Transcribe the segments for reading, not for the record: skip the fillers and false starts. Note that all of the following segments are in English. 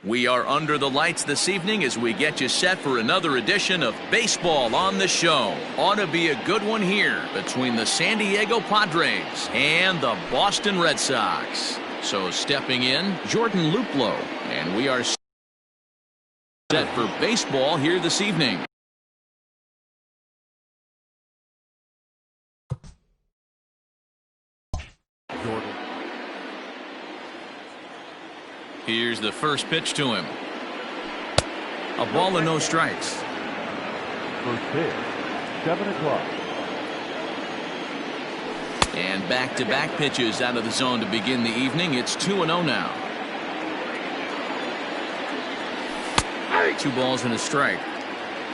We are under the lights this evening as we get you set for another edition of Baseball on the Show. Ought to be a good one here between the San Diego Padres and the Boston Red Sox. So stepping in, Jordan Luplow, and we are set for baseball here this evening. Jordan. Here's the first pitch to him. A ball and no strikes. First pitch, 7 o'clock. And back-to-back pitches out of the zone to begin the evening. It's 2-0 now. 2 balls and a strike.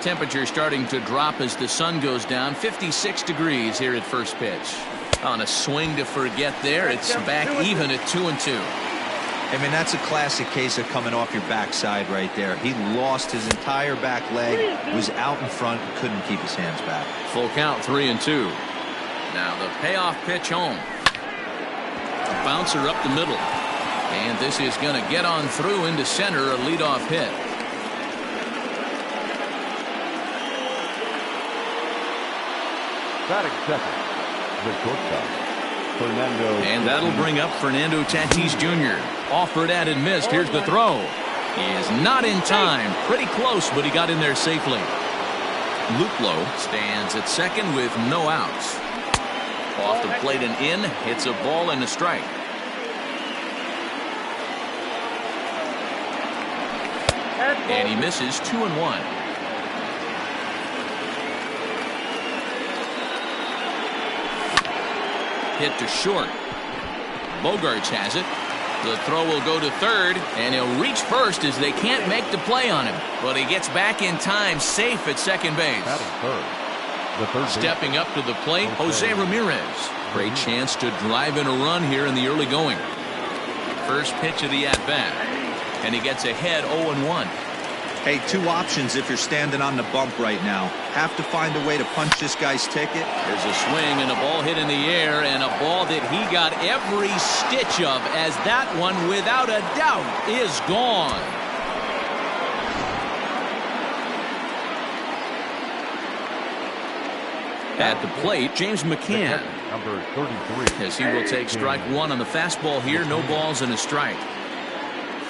Temperature starting to drop as the sun goes down. 56 degrees here at first pitch. On a swing to forget there. It's back even at 2-2. I mean, that's a classic case of coming off your backside right there. He lost his entire back leg, was out in front, couldn't keep his hands back. Full count, 3-2. Now the payoff pitch home. A bouncer up the middle. And this is going to get on through into center, a leadoff hit. Batting second, the shortstop, Fernando. And that'll bring up Fernando Tatis Jr. Offered at and missed. Here's the throw. He is not in time. Pretty close, but he got in there safely. Luplow stands at second with no outs. Off the plate and in. Hits a ball and a strike. And he misses 2-1. Hit to short. Bogaerts has it. The throw will go to third, and he'll reach first as they can't make the play on him. But he gets back in time, safe at second base. Stepping up to the plate, Jose Ramirez. Great chance to drive in a run here in the early going. First pitch of the at-bat, and he gets ahead 0-1. Hey, 2 options if you're standing on the bump right now. Have to find a way to punch this guy's ticket. There's a swing and a ball hit in the air, and a ball that he got every stitch of, as that one, without a doubt, is gone. At the plate, James McCann. Number 33. As he will take strike 1 on the fastball here. No balls and a strike.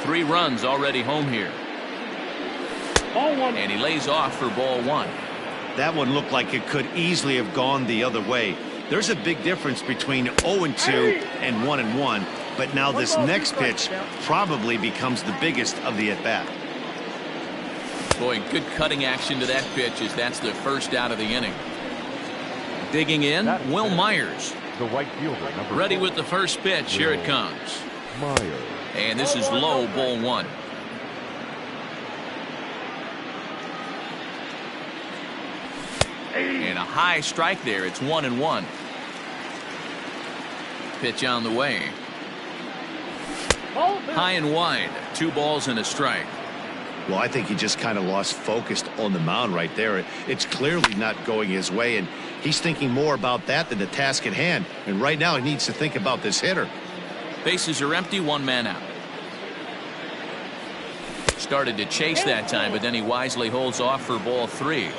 3 runs already home here. And he lays off for ball 1. That one looked like it could easily have gone the other way. There's a big difference between 0-2 and 1-1, but now this next pitch probably becomes the biggest of the at-bat. Boy, good cutting action to that pitch as that's the first out of the inning. Digging in, Will Myers. The right fielder, number ready 4. with the first pitch. Here it comes. Myers. And this is low, ball 1. And a high strike there. It's 1-1. Pitch on the way. High and wide. 2 balls and a strike. Well, I think he just kind of lost focus on the mound right there. It's clearly not going his way, and he's thinking more about that than the task at hand. And right now he needs to think about this hitter. Bases are empty, 1 man out. Started to chase that time, but then he wisely holds off for ball 3.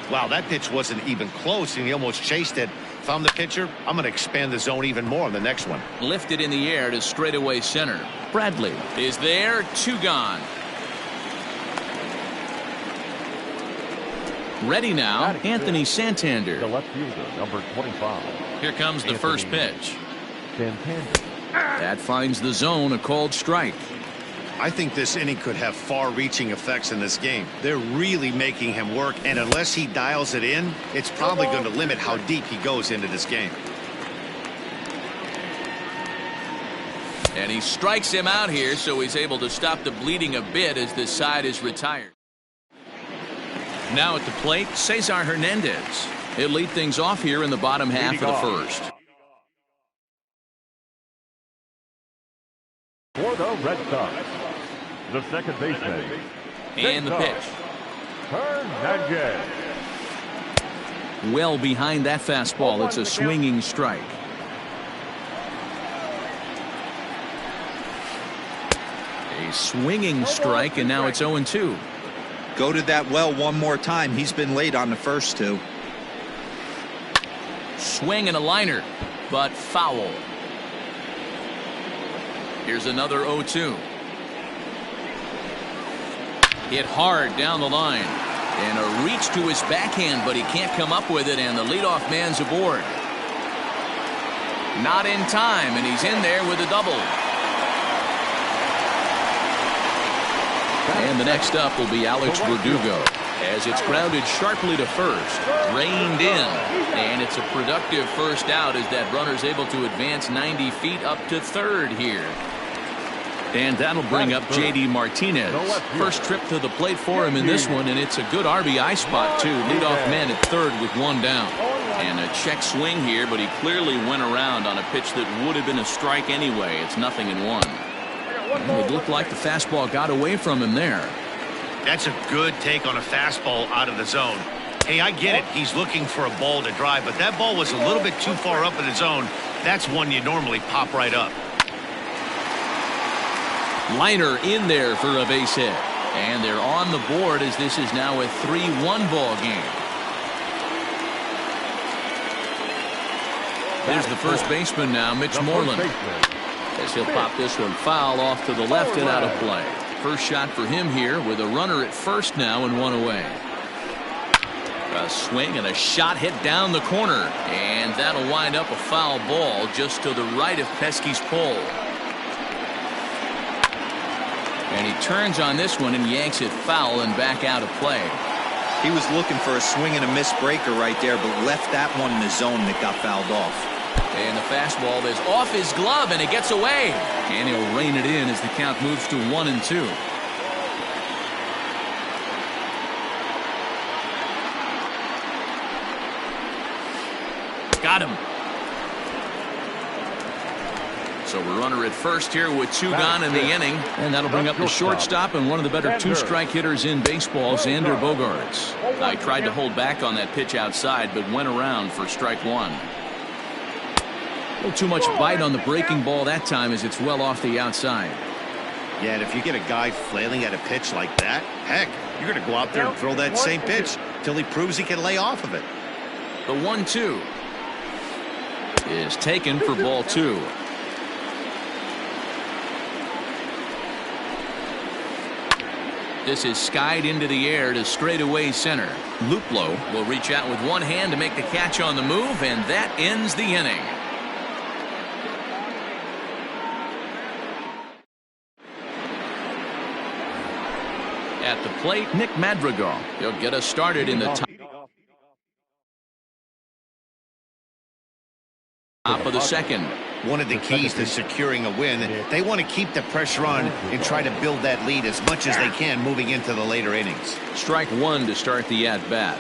Wow, that pitch wasn't even close, and he almost chased it. If I'm the pitcher, I'm going to expand the zone even more on the next one. Lifted in the air to straightaway center. Bradley is there. 2 gone. Ready now, Anthony Santander. The left fielder, number 25. Here comes the first pitch. Santander. That finds the zone, a called strike. I think this inning could have far-reaching effects in this game. They're really making him work, and unless he dials it in, it's probably going to limit how deep he goes into this game. And he strikes him out here, so he's able to stop the bleeding a bit as this side is retired. Now at the plate, Cesar Hernandez. He'll lead things off here in the bottom half of the first. For the Red Sox, the second baseman. And the pitch. Hernandez. Well behind that fastball. It's a swinging strike. A swinging strike, and now it's 0-2. Go to that well one more time. He's been late on the first two. Swing and a liner, but foul. Here's another 0-2. Hit hard down the line. And a reach to his backhand, but he can't come up with it, and the leadoff man's aboard. Not in time, and he's in there with a double. And the next up will be Alex Verdugo, as it's grounded sharply to first, reined in, and it's a productive first out as that runner's able to advance 90 feet up to third here. And that'll bring up J.D. Martinez. First trip to the plate for him in this one, and it's a good RBI spot, too. Leadoff man at third with one down. And a check swing here, but he clearly went around on a pitch that would have been a strike anyway. It's 0-1. It looked like the fastball got away from him there. That's a good take on a fastball out of the zone. Hey, I get it. He's looking for a ball to drive, but that ball was a little bit too far up in the zone. That's one you normally pop right up. Liner in there for a base hit. And they're on the board as this is now a 3-1 ball game. Here's the first baseman now, Mitch Moreland. As he'll pop this one foul off to the left and out of play. First shot for him here with a runner at first now and one away. A swing and a shot hit down the corner. And that'll wind up a foul ball just to the right of Pesky's pole. And he turns on this one and yanks it foul and back out of play. He was looking for a swing and a miss breaker right there, but left that one in the zone that got fouled off. And the fastball is off his glove and it gets away. And he'll rein it in as the count moves to 1-2. Got him. So we're runner at first here with two gone in the inning. And that'll bring up the shortstop and one of the better two-strike hitters in baseball, Xander Bogaerts. I tried to hold back on that pitch outside, but went around for strike one. A little too much bite on the breaking ball that time as it's well off the outside. Yeah, and if you get a guy flailing at a pitch like that, heck, you're going to go out there and throw that same pitch till he proves he can lay off of it. The 1-2 is taken for ball two. This is skied into the air to straightaway center. Luplow will reach out with one hand to make the catch on the move, and that ends the inning. At the plate, Nick Madrigal. He'll get us started in the top of the second. One of the keys to securing a win, they want to keep the pressure on and try to build that lead as much as they can moving into the later innings. Strike one to start the at-bat.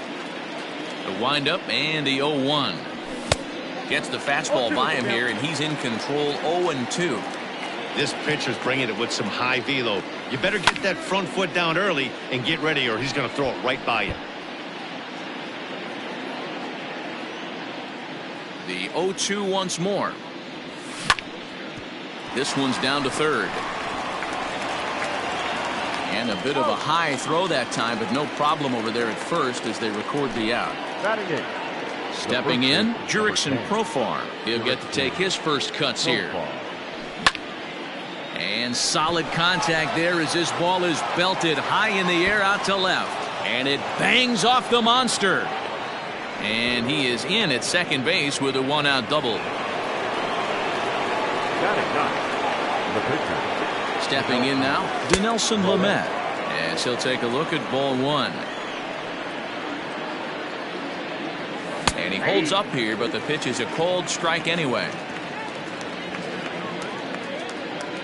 The windup and the 0-1. Gets the fastball by him here, and he's in control. 0-2. This pitcher's bringing it with some high velo. You better get that front foot down early and get ready, or he's going to throw it right by you. The 0-2 once more. This one's down to third. And a bit of a high throw that time, but no problem over there at first as they record the out. Stepping in, Jurickson Profar. He'll get to take his first cuts here. And solid contact there as this ball is belted high in the air out to left. And it bangs off the monster. And he is in at second base with a one-out double. Stepping in now, Dinelson Lamet, as he'll take a look at ball one. And he holds up here, but the pitch is a cold strike anyway.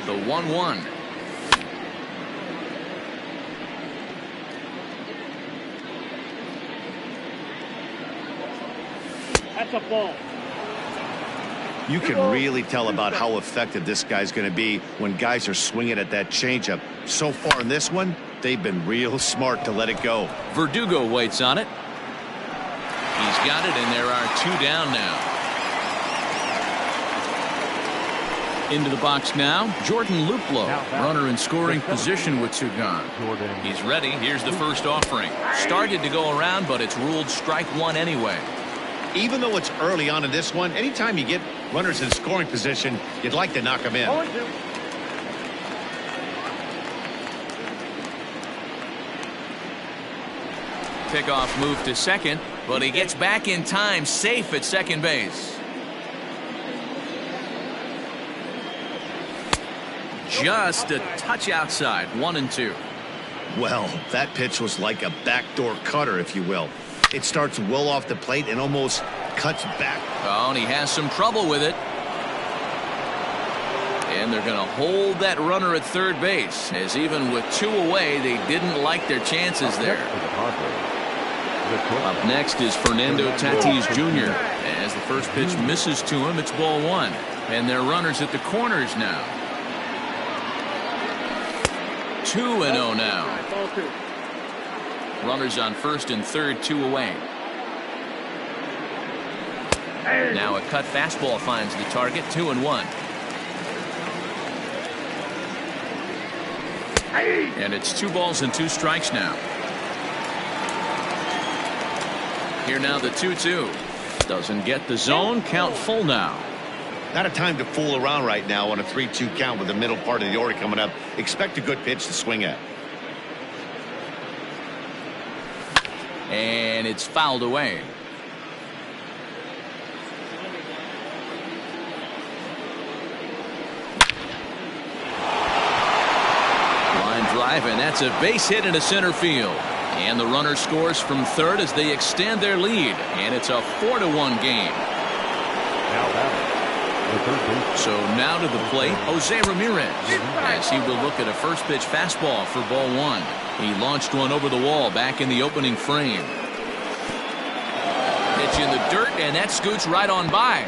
The 1-1. That's a ball. You can really tell about how effective this guy's going to be when guys are swinging at that changeup. So far in this one, they've been real smart to let it go. Verdugo waits on it. He's got it, and there are two down now. Into the box now, Jordan Luplow, runner in scoring position with 2 gone. He's ready. Here's the first offering. Started to go around, but it's ruled strike 1 anyway. Even though it's early on in this one, anytime you get runners in scoring position, you'd like to knock them in. Pickoff move to second, but he gets back in time, safe at second base. Just a touch outside, 1-2. Well, that pitch was like a backdoor cutter, if you will. It starts well off the plate and almost cuts back. Oh, and he has some trouble with it. And they're going to hold that runner at third base, as even with 2 away, they didn't like their chances there. Up next is Fernando Tatis Jr. As the first pitch misses to him, it's ball 1. And they're runners at the corners now. 2-0 now. Runners on first and third, 2 away. Now a cut fastball finds the target, 2-1. And it's 2 balls and 2 strikes now. Here now the 2-2. Doesn't get the zone. Count full now. Not a time to fool around right now on a 3-2 count with the middle part of the order coming up. Expect a good pitch to swing at. And it's fouled away. Line drive, and that's a base hit into center field. And the runner scores from third as they extend their lead. And it's a 4-1 game. So now to the plate, Jose Ramirez, as he will look at a first pitch fastball for ball 1. He launched one over the wall back in the opening frame. Pitch in the dirt, and that scoots right on by.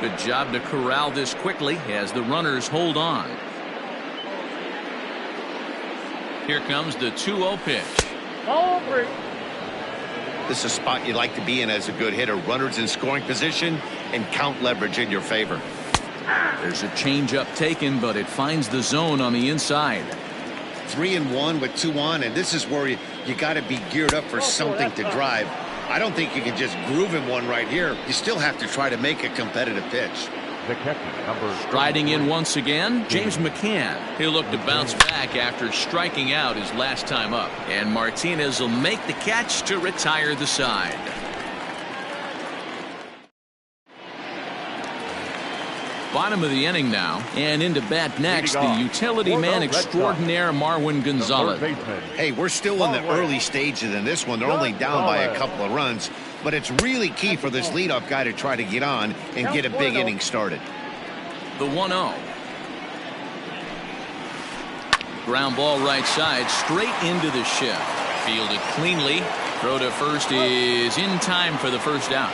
Good job to corral this quickly as the runners hold on. Here comes the 2-0 pitch. This is a spot you'd like to be in as a good hitter. Runners in scoring position and count leverage in your favor. There's a changeup taken, but it finds the zone on the inside. 3-1 with 2 on, and this is where you got to be geared up for something to drive. I don't think you can just groove him one right here. You still have to try to make a competitive pitch. Striding in once again, James McCann. He'll look to bounce back after striking out his last time up. And Martinez will make the catch to retire the side. Bottom of the inning now, and into bat next, the utility man extraordinaire Marwin Gonzalez. Hey, we're still in the early stages in this one. They're only down by a couple of runs, but it's really key for this leadoff guy to try to get on and get a big inning started. The 1-0. Ground ball right side, straight into the shift. Fielded cleanly. Throw to first is in time for the first out.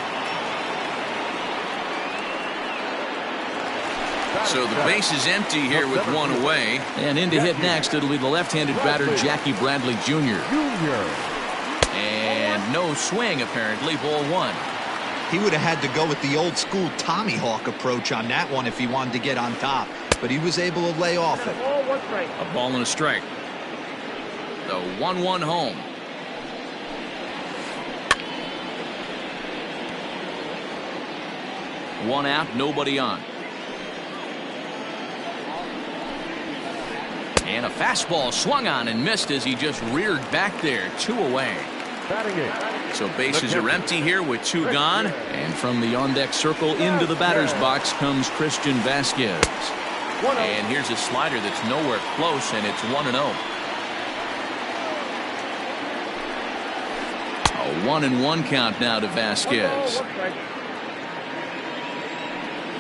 So the base is empty here with 1 away. And in to hit next, it'll be the left-handed batter, Jackie Bradley Jr. And no swing, apparently, ball 1. He would have had to go with the old-school Tommy Hawk approach on that one if he wanted to get on top. But he was able to lay off it. A ball and a strike. The 1-1 home. One out, nobody on. And a fastball swung on and missed as he just reared back there. 2 away. So bases are empty here with 2 gone. And from the on-deck circle into the batter's box comes Christian Vasquez. And here's a slider that's nowhere close, and it's 1-0. A 1-1 count now to Vasquez.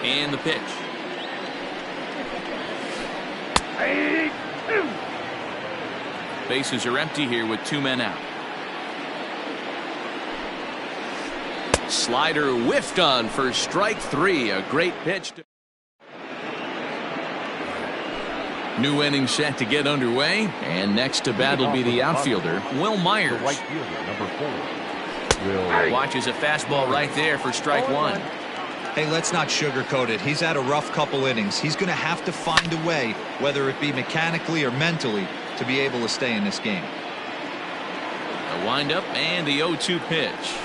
And the pitch. Bases are empty here with 2 men out. Slider whiffed on for strike 3. A great pitch. New inning set to get underway. And next to bat will be the outfielder, Will Myers. Number 4. Watches a fastball right there for strike 1. Hey, let's not sugarcoat it. He's had a rough couple innings. He's going to have to find a way, whether it be mechanically or mentally, to be able to stay in this game. The windup and the 0-2 pitch.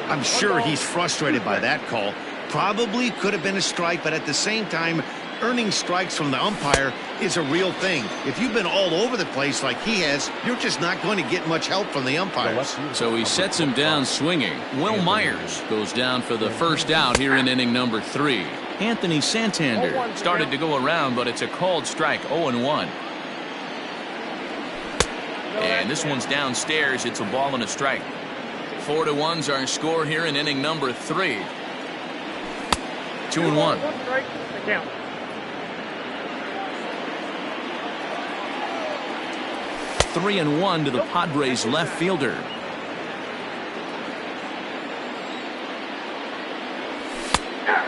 I'm sure he's frustrated by that call. Probably could have been a strike, but at the same time, earning strikes from the umpire is a real thing. If you've been all over the place like he has, you're just not going to get much help from the umpires. So he sets him down swinging. Will Myers goes down for the first out here in inning number 3. Anthony Santander started to go around, but it's a called strike, 0-1. And this one's downstairs. It's a ball and a strike. 4-1's our score here in inning number 3. 2-1. 3-1 to the Padres left fielder.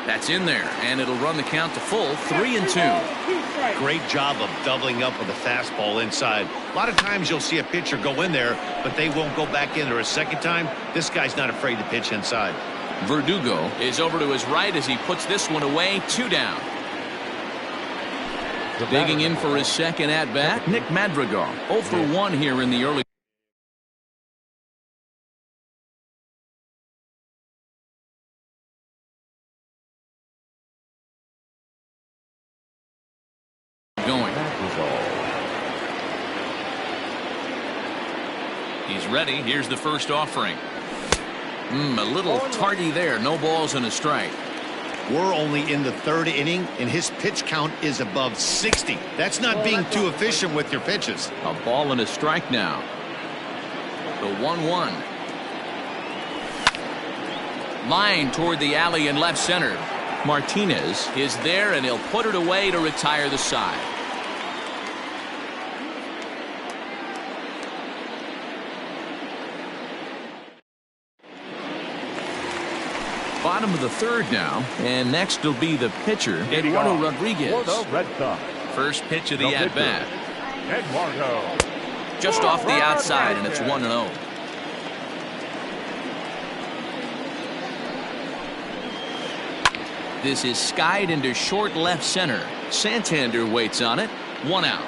That's in there, and it'll run the count to full. 3-2. Great job of doubling up with a fastball inside. A lot of times you'll see a pitcher go in there, but they won't go back in there a second time. This guy's not afraid to pitch inside. Verdugo is over to his right as he puts this one away. 2 down. Digging in for his second at-bat, Nick Madrigal. 0 for 1 here in the early. Going. He's ready. Here's the first offering. A little tardy there. No balls and a strike. We're only in the 3rd inning, and his pitch count is above 60. That's not being too efficient with your pitches. A ball and a strike now. The 1-1. Line toward the alley in left center. Martinez is there, and he'll put it away to retire the side. Bottom of the 3rd now, and next will be the pitcher, Eduardo Rodriguez. First pitch of the at-bat. Just off the outside, and it's 1-0. This is skied into short left center. Santander waits on it. 1 out.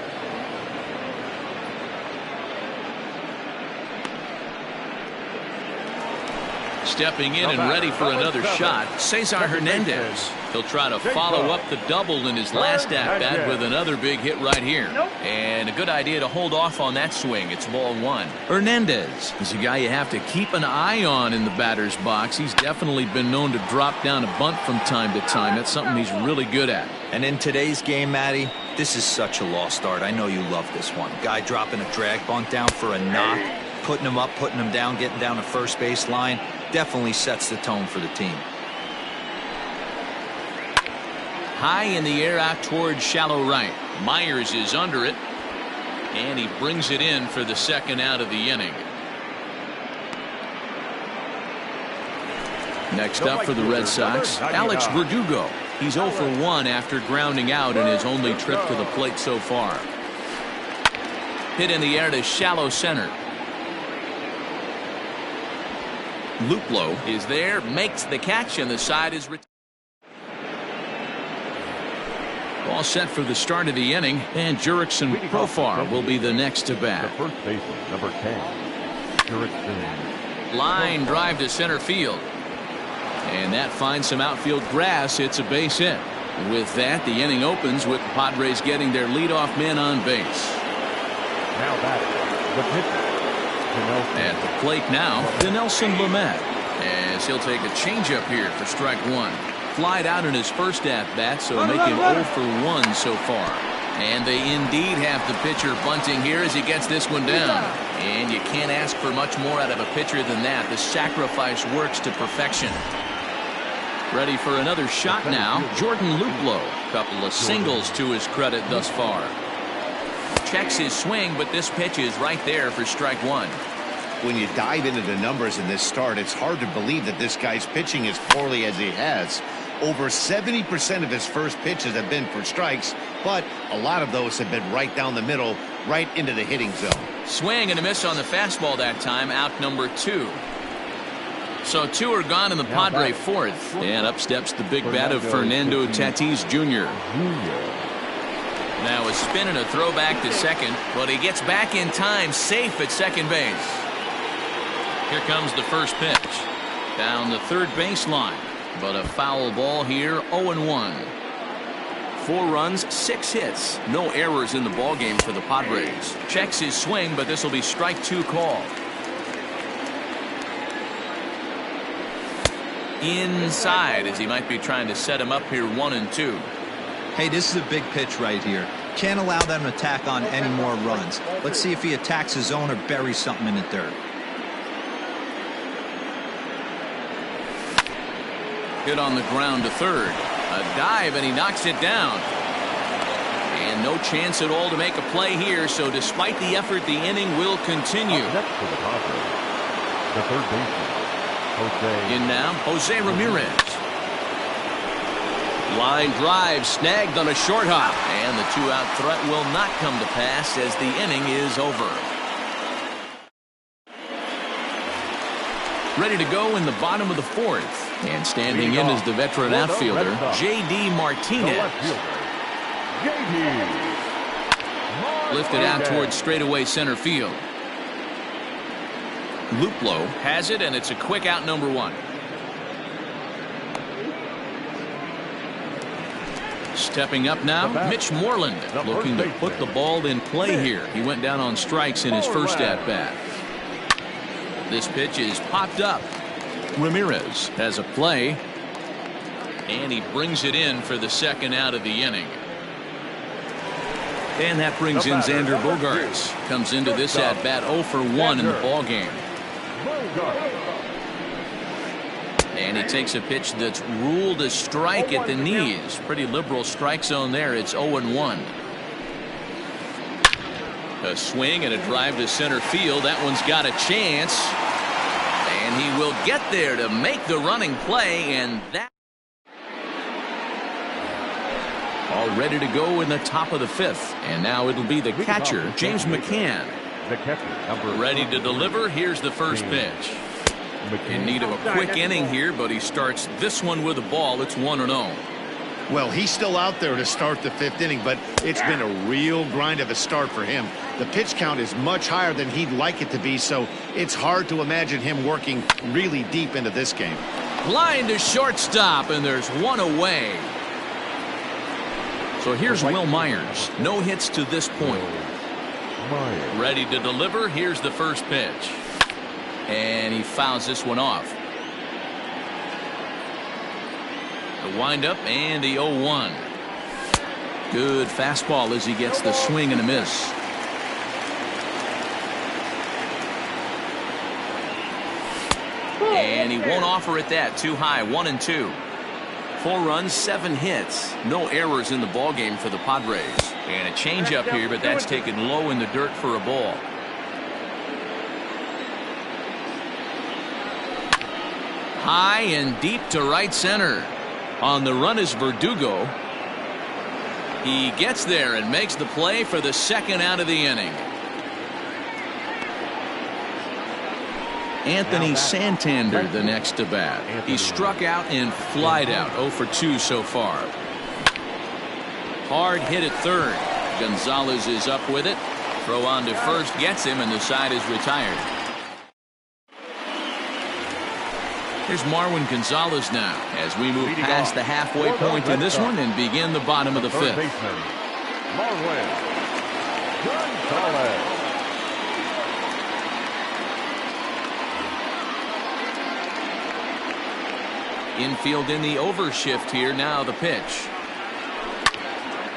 Stepping in and ready for another shot, Cesar Hernandez. He'll try to follow up the double in his last at-bat with another big hit right here. And a good idea to hold off on that swing. It's ball 1. Hernandez is a guy you have to keep an eye on in the batter's box. He's definitely been known to drop down a bunt from time to time. That's something he's really good at. And in today's game, Matty, this is such a lost art. I know you love this one. Guy dropping a drag bunt down for a knock, putting him up, putting him down, getting down the first base line. Definitely sets the tone for the team. High in the air out towards shallow right. Myers is under it, and he brings it in for the second out of the inning. Next up for the Red Sox, Alex Verdugo. He's 0 for 1 after grounding out in his only trip to the plate so far. Hit in the air to shallow center. Luplow is there, makes the catch, and the side is retired. All set for the start of the inning, and Jurickson Profar will be the next to bat. The first baseman, number 10, Jurickson. Line drive to center field. And that finds some outfield grass. It's a base hit. With that, the inning opens with the Padres getting their leadoff man on base. Now batting, the pitcher. At the plate now, Dinelson Lamet, as he'll take a changeup here for strike 1. Flied out in his first at-bat, so make him 0 for 1 so far. And they indeed have the pitcher bunting here as he gets this one down. And you can't ask for much more out of a pitcher than that. The sacrifice works to perfection. Ready for another shot now, Jordan Luplow. Couple of singles to his credit thus far. Checks his swing, but this pitch is right there for strike 1. When you dive into the numbers in this start, it's hard to believe that this guy's pitching as poorly as he has. Over 70% of his first pitches have been for strikes, but a lot of those have been right down the middle, right into the hitting zone. Swing and a miss on the fastball that time, out number 2. So 2 are gone in the Padre fourth. And up steps the big bat of Fernando Tatis Jr. Now a spin and a throw back to second, but he gets back in time, safe at second base. Here comes the first pitch. Down the third baseline, but a foul ball here, 0-1. 4 runs, 6 hits, no errors in the ballgame for the Padres. Checks his swing, but this will be strike 2 call. Inside, as he might be trying to set him up here, 1-2. Hey, this is a big pitch right here. Can't allow them to tack on any more runs. Let's see if he attacks his zone or buries something in the dirt. Hit on the ground to third. A dive, and he knocks it down. And no chance at all to make a play here, so despite the effort, the inning will continue. Next for the Padres, the third baseman, Jose. In now, Jose Ramirez. Line drive snagged on a short hop, and the 2-out threat will not come to pass as the inning is over. Ready to go in the bottom of the fourth, and standing in is the veteran outfielder J.D. Martinez. Lifted out towards straightaway center field. Luplow has it, and it's a quick out, number 1. Stepping up now, Mitch Moreland, looking to put the ball in play here. He went down on strikes in his first at-bat. This pitch is popped up. Ramirez has a play, and he brings it in for the second out of the inning. And that brings in Xander Bogaerts. Comes into this at-bat 0 for 1 in the ballgame. And he takes a pitch that's ruled a strike at the knees. Pretty liberal strike zone there. It's 0-1. A swing and a drive to center field. That one's got a chance. And he will get there to make the running play. And that all ready to go in the top of the fifth. And now it'll be the catcher, James McCann. The catcher, ready to deliver. Here's the first pitch. In need of a quick inning here, but he starts this one with a ball. It's 1-0. Well, he's still out there to start the 5th inning, but it's been a real grind of a start for him. The pitch count is much higher than he'd like it to be, so it's hard to imagine him working really deep into this game. Line to shortstop, and there's one away. So here's Will Myers. No hits to this point. Ready to deliver. Here's the first pitch. And he fouls this one off. The windup and the 0-1. Good fastball as he gets the swing and a miss. And he won't offer it that. Too high. 1-2. 4 runs, 7 hits. No errors in the ballgame for the Padres. And a changeup here, but that's taken low in the dirt for a ball. High and deep to right center. On the run is Verdugo. He gets there and makes the play for the second out of the inning. Anthony Santander the next to bat. He struck out and flied out. 0 for 2 so far. Hard hit at third. Gonzalez is up with it. Throw on to first gets him, and the side is retired. Here's Marwin Gonzalez now as we move past the halfway point in this one and begin the bottom of the fifth. Marwin Gonzalez. Infield in the overshift here. Now the pitch.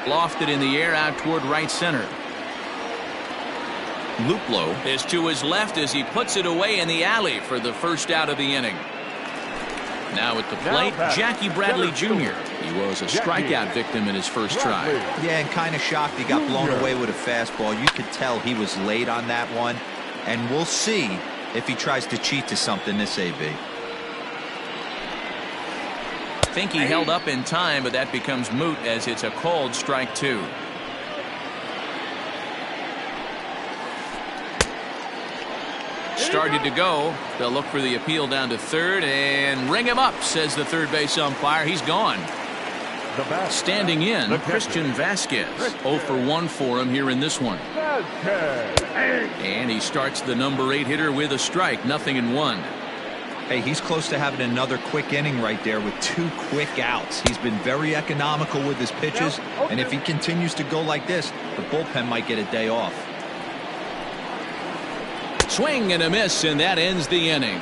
Lofted in the air out toward right center. Luplow is to his left as he puts it away in the alley for the first out of the inning. Now at the plate, Jackie Bradley Jr. He was a strikeout victim in his first try. Yeah, and kind of shocked he got blown away with a fastball. You could tell he was late on that one. And we'll see if he tries to cheat to something this AB. I think he held up in time, but that becomes moot as it's a called strike 2. started to go. They'll look for the appeal down to third and ring him up, says the third base umpire. He's gone. Standing in, Christian Vasquez. 0 for 1 for him here in this one. And he starts the number 8 hitter with a strike. 0-1. Hey, he's close to having another quick inning right there with 2 quick outs. He's been very economical with his pitches, and if he continues to go like this, the bullpen might get a day off. Swing and a miss, and that ends the inning.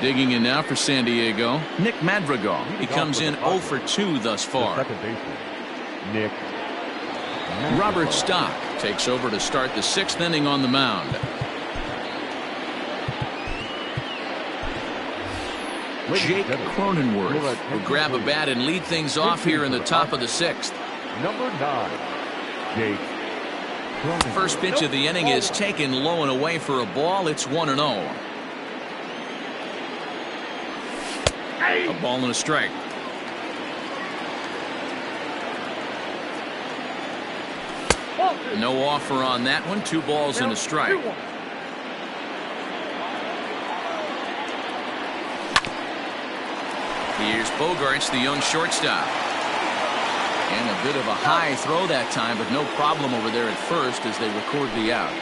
Digging in now for San Diego, Nick Madrigal. He comes in 0 for 2 thus far. Second baseman, Nick. Robert Stock takes over to start the 6th inning on the mound. Jake Cronenworth will grab a bat and lead things off here in the top of the 6th. Number 9, Jake. First pitch of the inning is taken low and away for a ball. It's 1-0. A ball and a strike. No offer on that one. 2 balls and a strike. Here's Bogaerts, the young shortstop. And a bit of a high throw that time, but no problem over there at first as they record the out.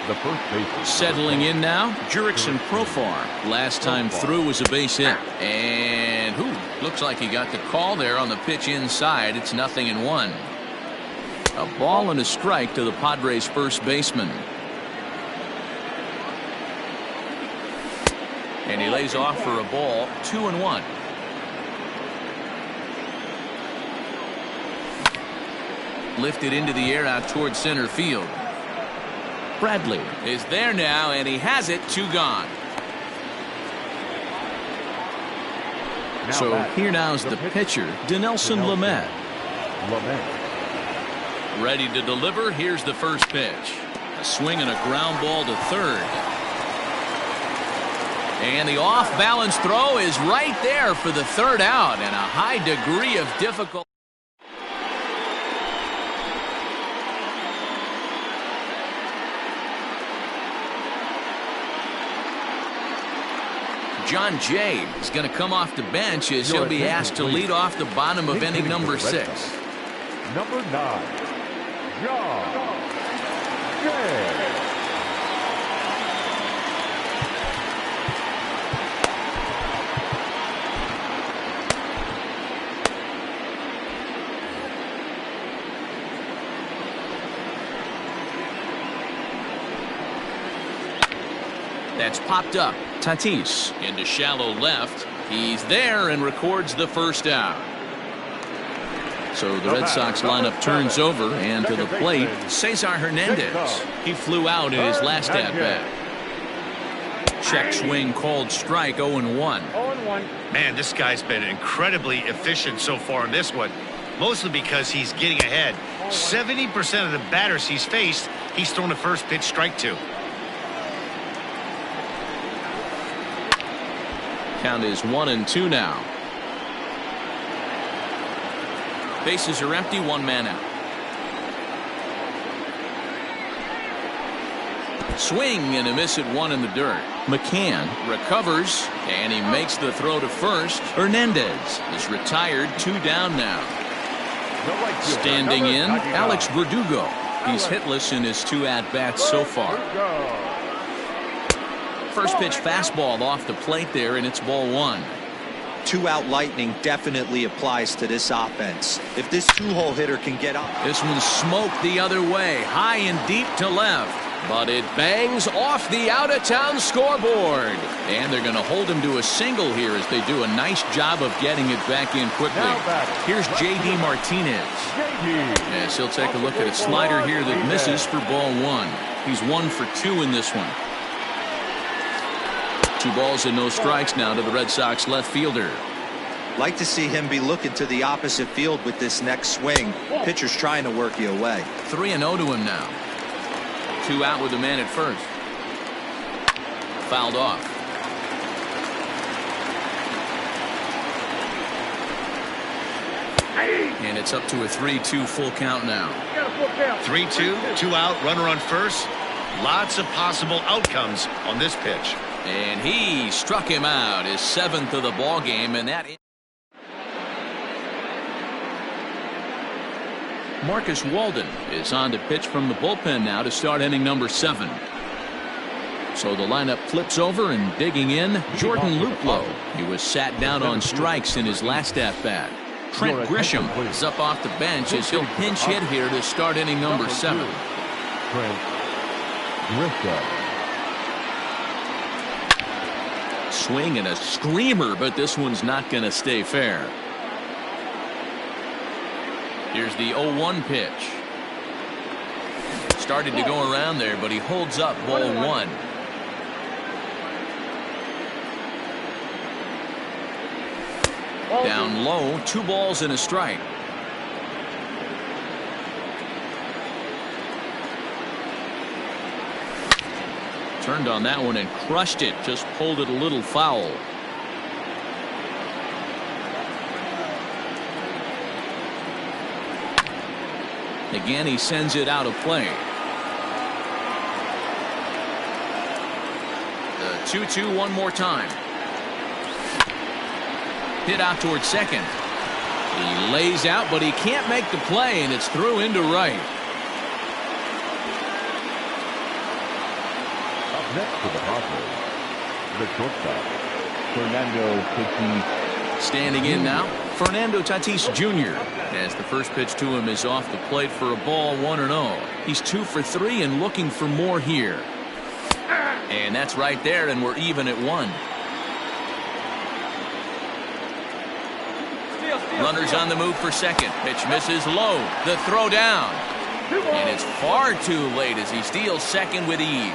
The first baseman. Settling in now, Jurickson Profar. Last time through was a base hit. And looks like he got the call there on the pitch inside. It's 0-1. A ball and a strike to the Padres' first baseman. And he lays off for a ball. 2-1. Lifted into the air out towards center field. Bradley is there now, and he has it. 2 gone. So here now's the pitcher, Dinelson Lamet. Ready to deliver. Here's the first pitch. A swing and a ground ball to third. And the off-balance throw is right there for the 3rd out, and a high degree of difficulty. John Jay is going to come off the bench as he'll be asked to lead off the bottom of inning number 6. Number 9, John Jay. That's popped up. Tatis into shallow left. He's there and records the first out. So the Red Sox lineup turns over, and to the plate, Cesar Hernandez. He flew out in his last at-bat. Check swing called strike. 0-1. Man, this guy's been incredibly efficient so far in this one, mostly because he's getting ahead. 70% of the batters he's faced, he's thrown a first pitch strike to. Count is 1-2 now. Bases are empty, 1 man out. Swing and a miss at 1 in the dirt. McCann recovers, and he makes the throw to first. Hernandez is retired, 2 down now. Standing in, Alex Verdugo. He's hitless in his 2 at-bats so far. First pitch fastball off the plate there, and it's ball 1. 2-out lightning definitely applies to this offense. If this 2-hole hitter can get up. This one's smoked the other way, high and deep to left. But it bangs off the out-of-town scoreboard. And they're going to hold him to a single here as they do a nice job of getting it back in quickly. Here's J.D. Martinez. Yes, he'll take a look at a slider here that misses for ball 1. He's 1 for 2 in this one. 2 balls and no strikes now to the Red Sox left fielder. Like to see him be looking to the opposite field with this next swing. Pitcher's trying to work you away. 3-0 to him now. 2 out with the man at first. Fouled off. And it's up to a 3-2 full count now. 3-2, 2 out, runner on first. Lots of possible outcomes on this pitch. And he struck him out, his 7th of the ball game, and that. Marcus Walden is on to pitch from the bullpen now to start inning number 7. So the lineup flips over, and digging in, Jordan Luplow. He was sat down on strikes in his last at-bat. Trent Grisham is up off the bench as he'll pinch hit here to start inning number 7. Trent Grisham. Swing and a screamer, but this one's not going to stay fair. Here's the 0-1 pitch. Started to go around there, but he holds up ball 1. Down low, 2 balls and a strike. Turned on that one and crushed it, just pulled it a little foul. Again, he sends it out of play. The 2-2 one more time. Hit out towards second. He lays out, but he can't make the play, and it's through into right. Up next to the Padres, the shortstop, Fernando Tatis. Standing in now, Fernando Tatis Jr. as the first pitch to him is off the plate for a ball, 1-0. He's 2 for 3 and looking for more here. And that's right there, and we're even at 1. Runners on the move for second. Pitch misses low. The throw down. And it's far too late as he steals second with ease.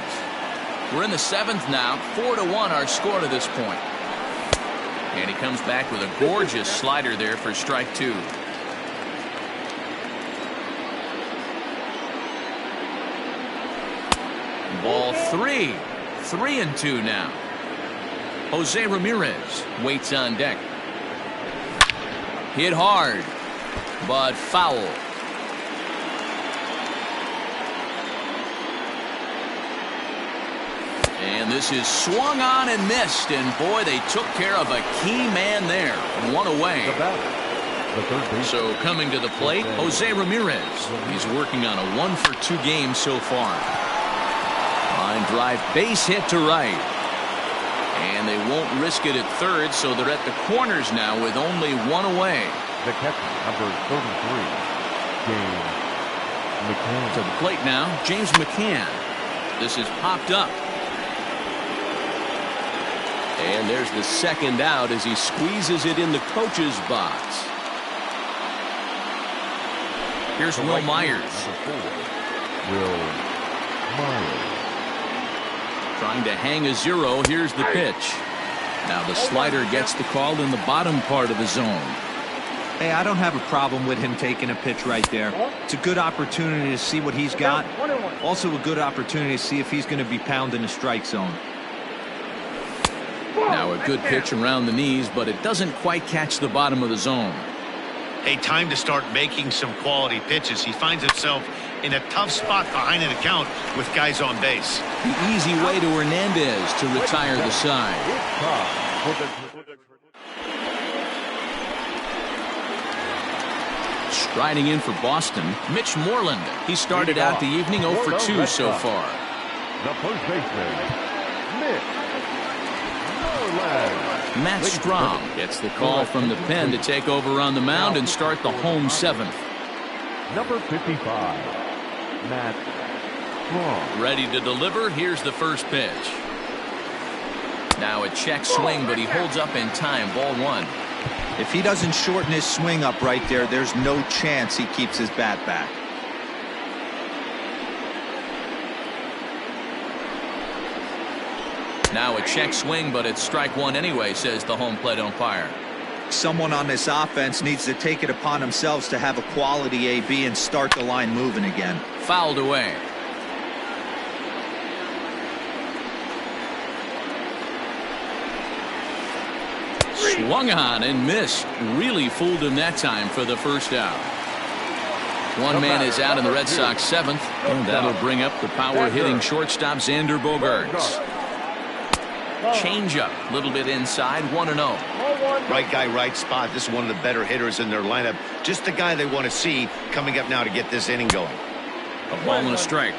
We're in the 7th now. 4-1 our score to this point. And he comes back with a gorgeous slider there for strike 2. Ball 3. 3-2 now. Jose Ramirez waits on deck. Hit hard, but foul. And this is swung on and missed, and boy, they took care of a key man there. 1 away. So coming to the plate, Jose Ramirez. He's working on a 1-for-2 game so far. Line drive, base hit to right. And they won't risk it at third, so they're at the corners now with only 1 away. The catcher, number 33, James McCann. To the plate now, James McCann. This is popped up. And there's the second out as he squeezes it in the coach's box. Here's Will Myers. Will Myers. Trying to hang a 0. Here's the pitch. Now the slider gets the call in the bottom part of the zone. Hey, I don't have a problem with him taking a pitch right there. It's a good opportunity to see what he's got. Also a good opportunity to see if he's going to be pounding the strike zone. Now a good pitch around the knees, but it doesn't quite catch the bottom of the zone. Hey, time to start making some quality pitches. He finds himself in a tough spot behind an account with guys on base. The easy way to Hernandez to retire the side. Striding in for Boston, Mitch Moreland. He started out the evening 0 for 2 so far. The first baseman, Mitch Moreland. Matt Strom gets the call from the pen to take over on the mound and start the home 7th. Number 55, Matt Strom. Ready to deliver. Here's the first pitch. Now a check swing, but he holds up in time. Ball 1. If he doesn't shorten his swing up right there, there's no chance he keeps his bat back. Now a check swing, but it's strike 1 anyway, says the home plate umpire. Someone on this offense needs to take it upon themselves to have a quality AB and start the line moving again. Fouled away. Swung on and missed. Really fooled him that time for the first out. One man is out in the Red Sox seventh, and that'll bring up the power-hitting shortstop Xander Bogaerts. Change-up, a little bit inside, 1-0. Right guy, right spot. This is one of the better hitters in their lineup. Just the guy they want to see coming up now to get this inning going. A ball and a strike.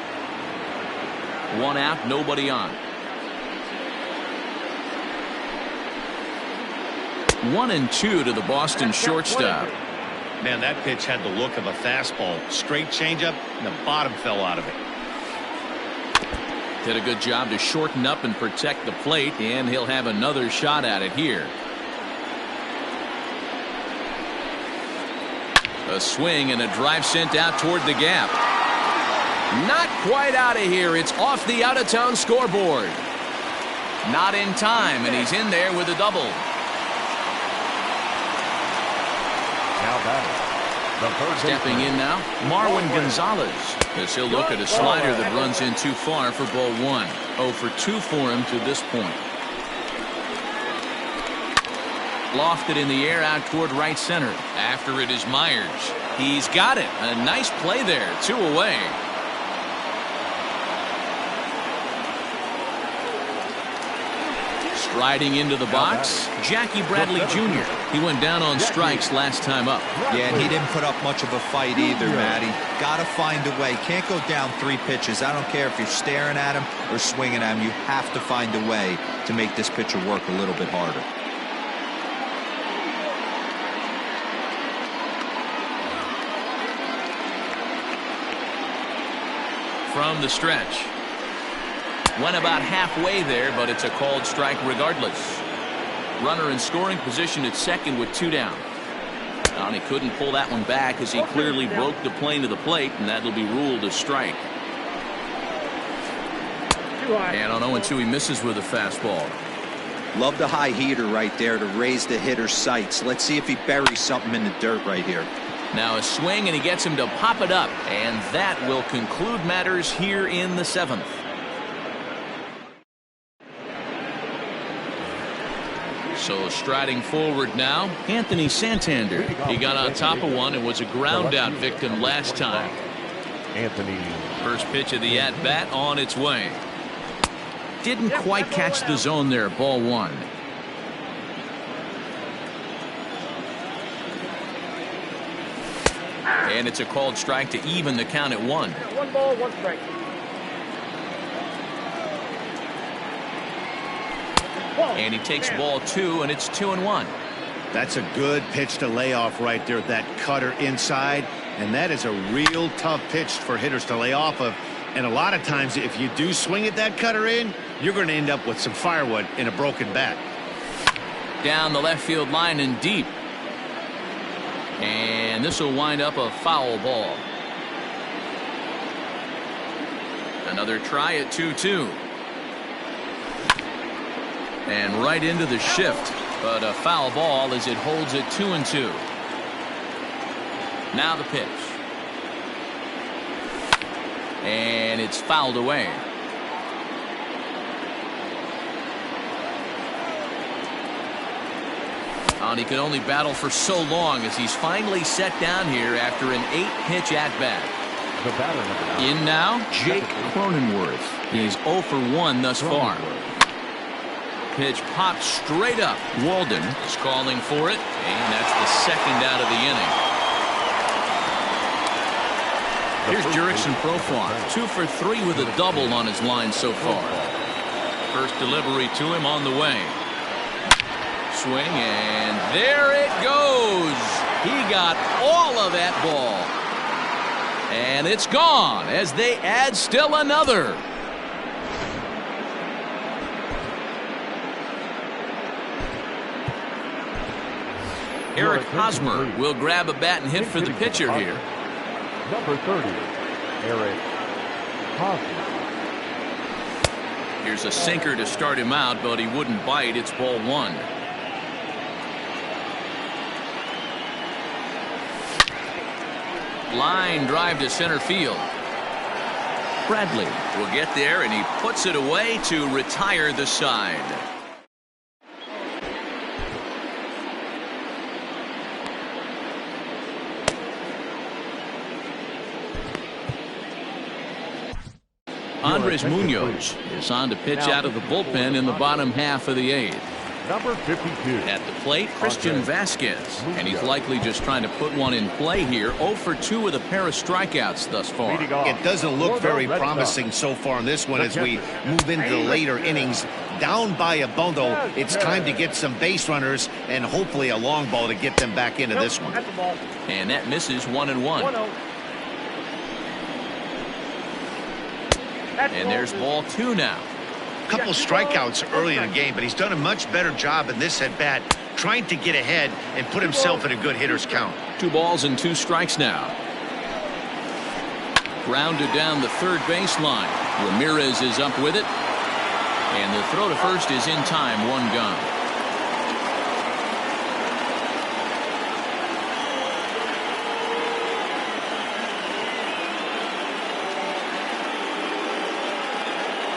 One out, nobody on. 1-2 to the Boston shortstop. Man, that pitch had the look of a fastball. Straight changeup, and the bottom fell out of it. Did a good job to shorten up and protect the plate, and he'll have another shot at it here. A swing and a drive sent out toward the gap. Not quite out of here. It's off the out-of-town scoreboard. Not in time, and he's in there with a double. Stepping in now, Marwin Gonzalez, as he'll look at a slider that runs in too far for ball one. 0 for 2 for him to this point. Lofted in the air out toward right center. After it is Myers. He's got it. A nice play there. 2 away. Striding into the box, Jackie Bradley Jr. He went down on strikes last time up. Yeah, and he didn't put up much of a fight either, Matty. Got to find a way. Can't go down 3 pitches. I don't care if you're staring at him or swinging at him. You have to find a way to make this pitcher work a little bit harder. From the stretch. Went about halfway there, but it's a called strike regardless. Runner in scoring position at second with 2 down. And he couldn't pull that one back as he clearly broke the plane to the plate, and that'll be ruled a strike. And on 0-2 he misses with a fastball. Love the high heater right there to raise the hitter's sights. Let's see if he buries something in the dirt right here. Now a swing, and he gets him to pop it up, and that will conclude matters here in the 7th. So striding forward now, Anthony Santander. He got on top of one and was a ground out victim last time. Anthony. First pitch of the at-bat on its way. Didn't quite catch the zone there, ball 1. And it's a called strike to even the count at 1. 1 ball, 1 strike. And he takes ball 2, and it's 2-1. That's a good pitch to lay off right there, that cutter inside. And that is a real tough pitch for hitters to lay off of. And a lot of times, if you do swing at that cutter in, you're going to end up with some firewood in a broken bat. Down the left field line and deep. And this will wind up a foul ball. Another try at 2-2. And right into the shift, but a foul ball as it holds it 2-2. Now the pitch. And it's fouled away. And he could only battle for so long as he's finally set down here after an 8-pitch at-bat. In now, Jake Cronenworth. He's 0 for 1 thus far. Pitch popped straight up. Walden is calling for it, and that's the second out of the inning. Here's Jurickson Profar, 2 for 3 with a double on his line so far. First delivery to him on the way. Swing, and there it goes. He got all of that ball. And it's gone as they add still another. Eric Hosmer will grab a bat and hit for the pitcher here. Number 30, Eric Hosmer. Here's a sinker to start him out, but he wouldn't bite. It's ball 1. Line drive to center field. Bradley will get there, and he puts it away to retire the side. Andres Munoz is on to pitch out of the bullpen in the bottom half of the 8th. Number 52. At the plate, Christian Vasquez. And he's likely just trying to put one in play here. 0 for 2 with a pair of strikeouts thus far. It doesn't look very promising so far in this one as we move into the later innings. Down by a bundle, it's time to get some base runners and hopefully a long ball to get them back into this one. And that misses 1-1. And there's ball 2 now. A couple strikeouts early in the game, but he's done a much better job in this at bat, trying to get ahead and put himself in a good hitter's count. 2 balls and 2 strikes now. Grounded down the third baseline. Ramirez is up with it. And the throw to first is in time, 1 gone.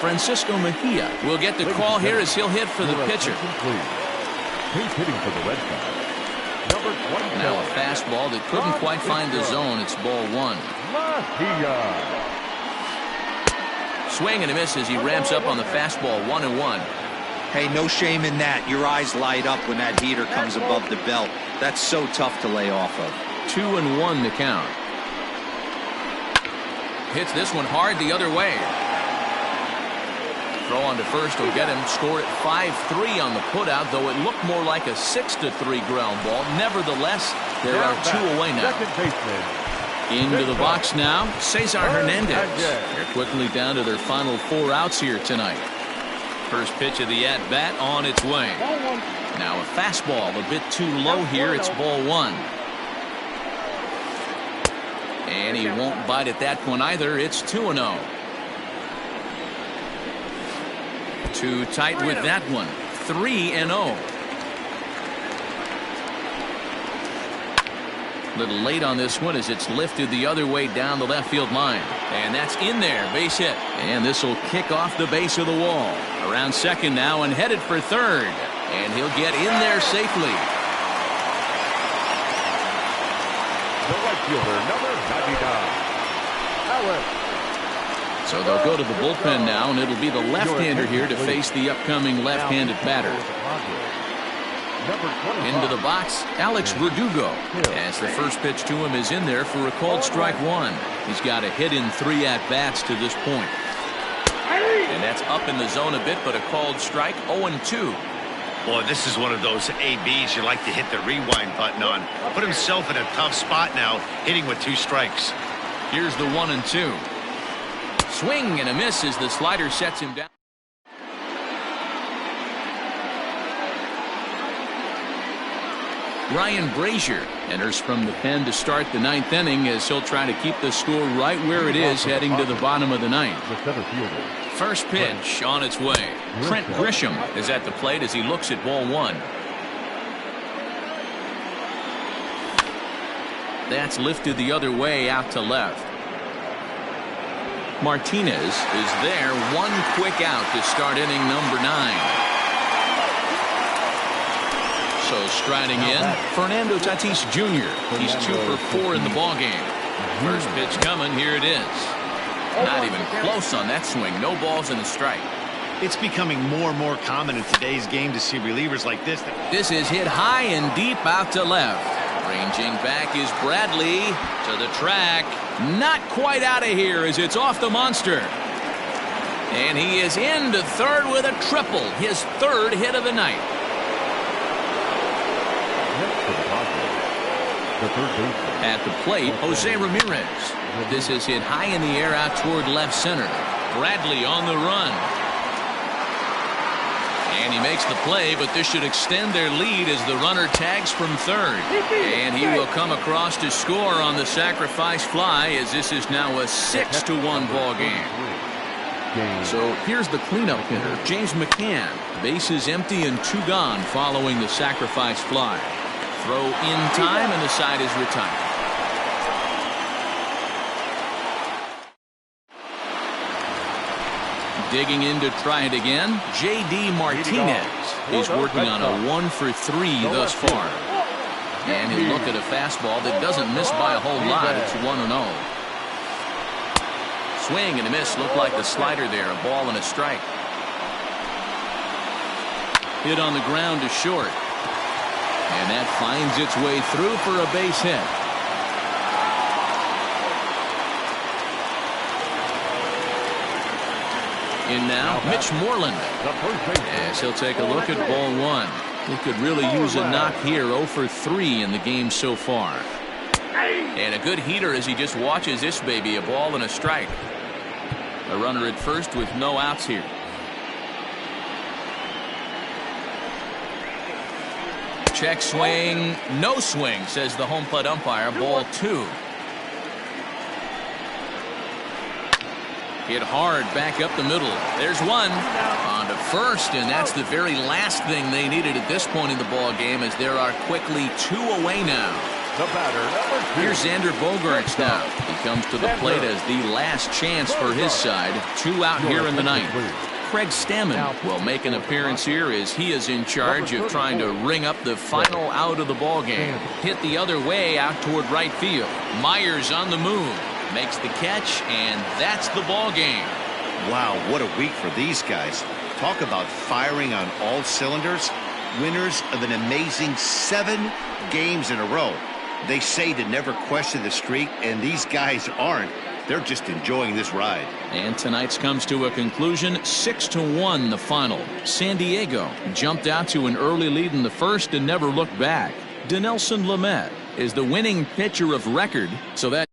Francisco Mejia will get the call here as he'll hit for the pitcher. He's hitting for the Red Sox. Number 27. Now a fastball that couldn't quite find the zone. It's ball 1. Mejia. Swing and a miss as he ramps up on the fastball. 1-1. Hey, no shame in that. Your eyes light up when that heater comes above the belt. That's so tough to lay off of. 2-1 the count. Hits this one hard the other way. Throw on to first will get him. Score at 5-3 on the putout, though it looked more like a 6-3 ground ball. Nevertheless, there are 2 away now. Into the box now, Cesar Hernandez. They're quickly down to their final 4 outs here tonight. First pitch of the at-bat on its way. Now a fastball a bit too low here. It's ball 1. And he won't bite at that one either. It's 2-0. Too tight with that one. 3-0. Little late on this one as it's lifted the other way down the left field line. And that's in there. Base hit. And this will kick off the base of the wall. Around second now and headed for third. And he'll get in there safely. The right fielder, number 99. Alex. So they'll go to the bullpen now, and it'll be the left-hander here to face the upcoming left-handed batter. Into the box, Alex Verdugo. As the first pitch to him is in there for a called strike 1. He's got a hit in 3 at-bats to this point. And that's up in the zone a bit, but a called strike, 0-2. Boy, this is one of those ABs you like to hit the rewind button on. Put himself in a tough spot now, hitting with 2 strikes. Here's the 1-2. Swing and a miss as the slider sets him down. Ryan Brazier enters from the pen to start the 9th inning as he'll try to keep the score right where it is heading to the bottom of the 9th. First pitch on its way. Trent Grisham is at the plate as he looks at ball 1. That's lifted the other way out to left. Martinez is there. 1 quick out to start inning number 9. So striding in, Fernando Tatis Jr. He's 2 for 4 in the ballgame. First pitch coming. Here it is. Not even close on that swing. No balls and a strike. It's becoming more and more common in today's game to see relievers like this. This is hit high and deep out to left. Ranging back is Bradley to the track. Not quite out of here as it's off the monster. And he is into third with a triple. His 3rd hit of the night. At the plate, Jose Ramirez. This is hit high in the air out toward left center. Bradley on the run. And he makes the play, but this should extend their lead as the runner tags from third. And he will come across to score on the sacrifice fly as this is now a 6-1 ball game. So here's the cleanup hitter, James McCann. Bases empty and 2 gone following the sacrifice fly. Throw in time and the side is retired. Digging in to try it again, J.D. Martinez is working on a 1 for 3 thus far. And he'll look at a fastball that doesn't miss by a whole lot. It's 1-0. Swing and a miss. Looked like the slider there. A ball and a strike. Hit on the ground to short. And that finds its way through for a base hit. In now, Mitch Moreland. As he'll take a look at ball one. He could really use a knock here. 0 for 3 in the game so far. And a good heater as he just watches this baby. A ball and a strike. A runner at first with no outs here. Check swing. No swing, says the home plate umpire. Ball 2. Hit hard back up the middle. There's one on to first, and that's the very last thing they needed at this point in the ball game, as there are quickly 2 away now. The batter, Here's Xander Bogaerts now. He comes to the plate as the last chance for his side. 2 out here in the ninth. Craig Stammen will make an appearance here as he is in charge of trying to ring up the final out of the ball game. Hit the other way out toward right field. Myers on the move. Makes the catch, and that's the ball game. Wow, what a week for these guys. Talk about firing on all cylinders. Winners of an amazing 7 games in a row. They say to never question the streak, and these guys aren't. They're just enjoying this ride. And tonight's comes to a conclusion. 6-1 the final. San Diego jumped out to an early lead in the first and never looked back. Dinelson Lamet is the winning pitcher of record, so that